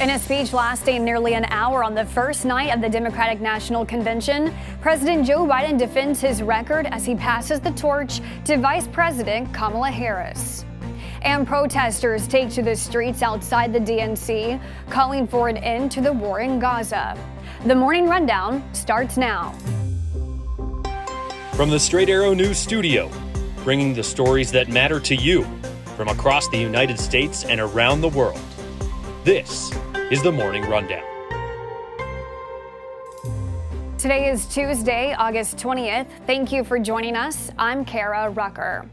In a speech lasting nearly an hour on the first night of the Democratic National Convention, President Joe Biden defends his record as he passes the torch to Vice President Kamala Harris. And protesters take to the streets outside the DNC, calling for an end to the war in Gaza. The Morning Rundown starts now. From the Straight Arrow News Studio, bringing the stories that matter to you from across the United States and around the world. This is the Morning Rundown. Today is Tuesday, August 20th. Thank you for joining us. I'm Kara Rucker.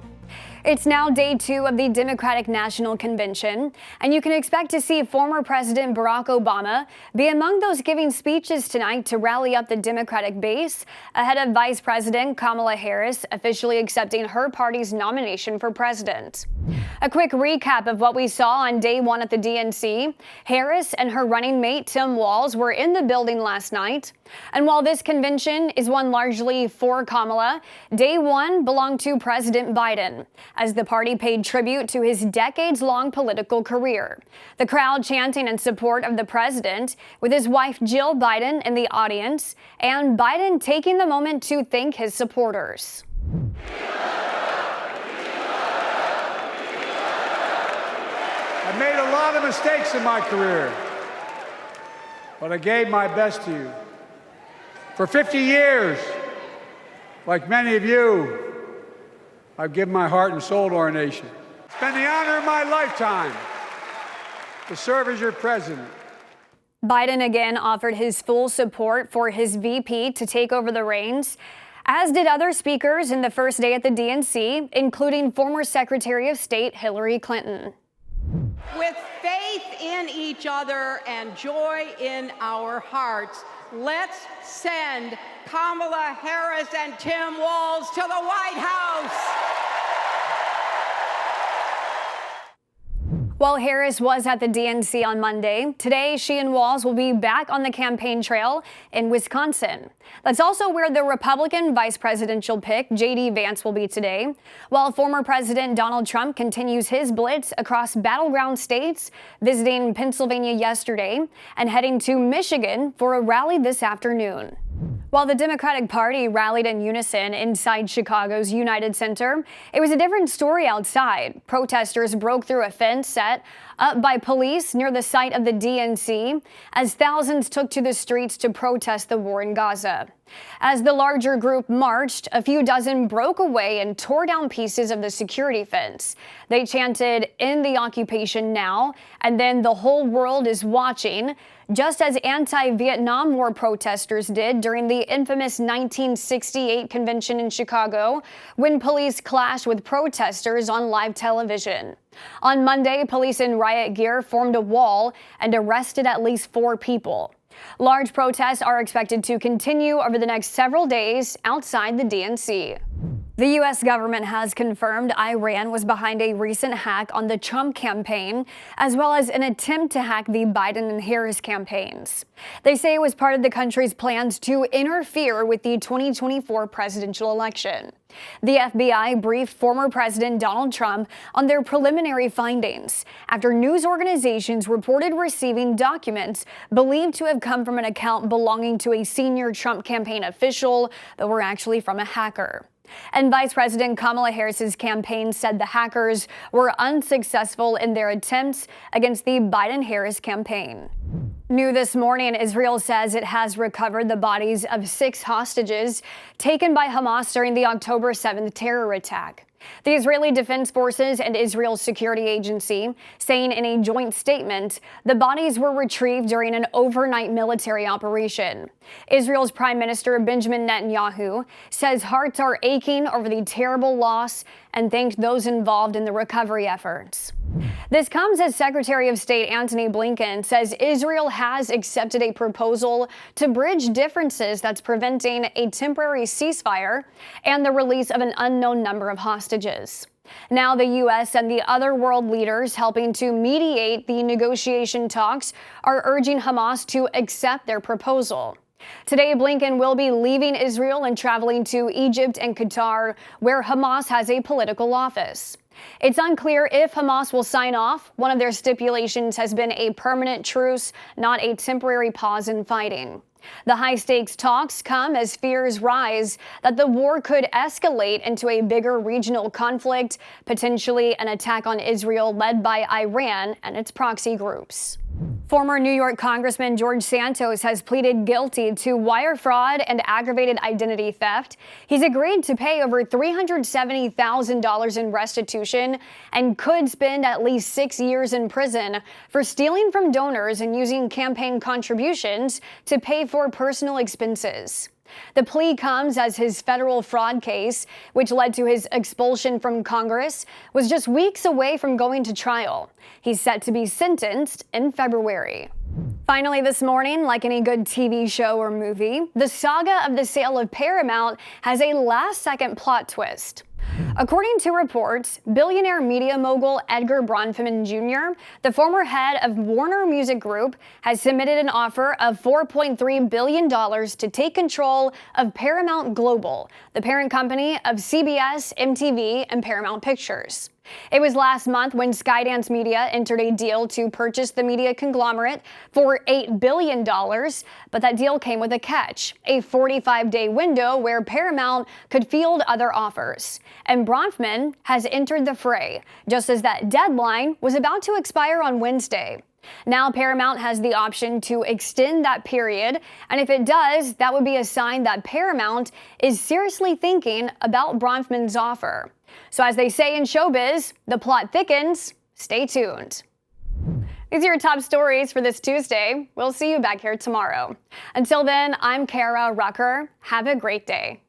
It's now day 2 of the Democratic National Convention, and you can expect to see former President Barack Obama be among those giving speeches tonight to rally up the Democratic base ahead of Vice President Kamala Harris officially accepting her party's nomination for president. A quick recap of what we saw on day 1 at the DNC. Harris and her running mate Tim Walz were in the building last night. And while this convention is one largely for Kamala, day 1 belonged to President Biden, as the party paid tribute to his decades-long political career. The crowd chanting in support of the president, with his wife Jill Biden in the audience, and Biden taking the moment to thank his supporters. I made a lot of mistakes in my career, but I gave my best to you. For 50 years, like many of you, I've given my heart and soul to our nation. It's been the honor of my lifetime to serve as your president. Biden again offered his full support for his VP to take over the reins, as did other speakers in the first day at the DNC, including former Secretary of State Hillary Clinton. With faith in each other and joy in our hearts, let's send Kamala Harris and Tim Walz to the White House. While Harris was at the DNC on Monday, today she and Walz will be back on the campaign trail in Wisconsin. That's also where the Republican vice presidential pick, J.D. Vance, will be today, while former President Donald Trump continues his blitz across battleground states, visiting Pennsylvania yesterday and heading to Michigan for a rally this afternoon. While the Democratic Party rallied in unison inside Chicago's United Center, it was a different story outside. Protesters broke through a fence set up by police near the site of the DNC as thousands took to the streets to protest the war in Gaza. As the larger group marched, a few dozen broke away and tore down pieces of the security fence. They chanted, "End the occupation now," and then "The whole world is watching," just as anti-Vietnam War protesters did during the infamous 1968 convention in Chicago, when police clashed with protesters on live television. On Monday, police in riot gear formed a wall and arrested at least 4 people. Large protests are expected to continue over the next several days outside the DNC. The U.S. government has confirmed Iran was behind a recent hack on the Trump campaign, as well as an attempt to hack the Biden and Harris campaigns. They say it was part of the country's plans to interfere with the 2024 presidential election. The FBI briefed former President Donald Trump on their preliminary findings after news organizations reported receiving documents believed to have come from an account belonging to a senior Trump campaign official that were actually from a hacker. And Vice President Kamala Harris's campaign said the hackers were unsuccessful in their attempts against the Biden-Harris campaign. New this morning, Israel says it has recovered the bodies of 6 hostages taken by Hamas during the October 7th terror attack. The Israeli Defense Forces and Israel's security agency saying in a joint statement the bodies were retrieved during an overnight military operation. Israel's Prime Minister Benjamin Netanyahu says hearts are aching over the terrible loss and thanked those involved in the recovery efforts. This comes as Secretary of State Antony Blinken says Israel has accepted a proposal to bridge differences that's preventing a temporary ceasefire and the release of an unknown number of hostages. Now the U.S. and the other world leaders helping to mediate the negotiation talks are urging Hamas to accept their proposal. Today, Blinken will be leaving Israel and traveling to Egypt and Qatar, where Hamas has a political office. It's unclear if Hamas will sign off. One of their stipulations has been a permanent truce, not a temporary pause in fighting. The high-stakes talks come as fears rise that the war could escalate into a bigger regional conflict, potentially an attack on Israel led by Iran and its proxy groups. Former New York Congressman George Santos has pleaded guilty to wire fraud and aggravated identity theft. He's agreed to pay over $370,000 in restitution and could spend at least 6 years in prison for stealing from donors and using campaign contributions to pay for personal expenses. The plea comes as his federal fraud case, which led to his expulsion from Congress, was just weeks away from going to trial. He's set to be sentenced in February. Finally this morning, like any good TV show or movie, the saga of the sale of Paramount has a last-second plot twist. According to reports, billionaire media mogul Edgar Bronfman Jr., the former head of Warner Music Group, has submitted an offer of $4.3 billion to take control of Paramount Global, the parent company of CBS, MTV, and Paramount Pictures. It was last month when Skydance Media entered a deal to purchase the media conglomerate for $8 billion, but that deal came with a catch, a 45-day window where Paramount could field other offers. And Bronfman has entered the fray, just as that deadline was about to expire on Wednesday. Now Paramount has the option to extend that period, and if it does, that would be a sign that Paramount is seriously thinking about Bronfman's offer. So as they say in showbiz, the plot thickens. Stay tuned. These are your top stories for this Tuesday. We'll see you back here tomorrow. Until then, I'm Kara Rucker. Have a great day.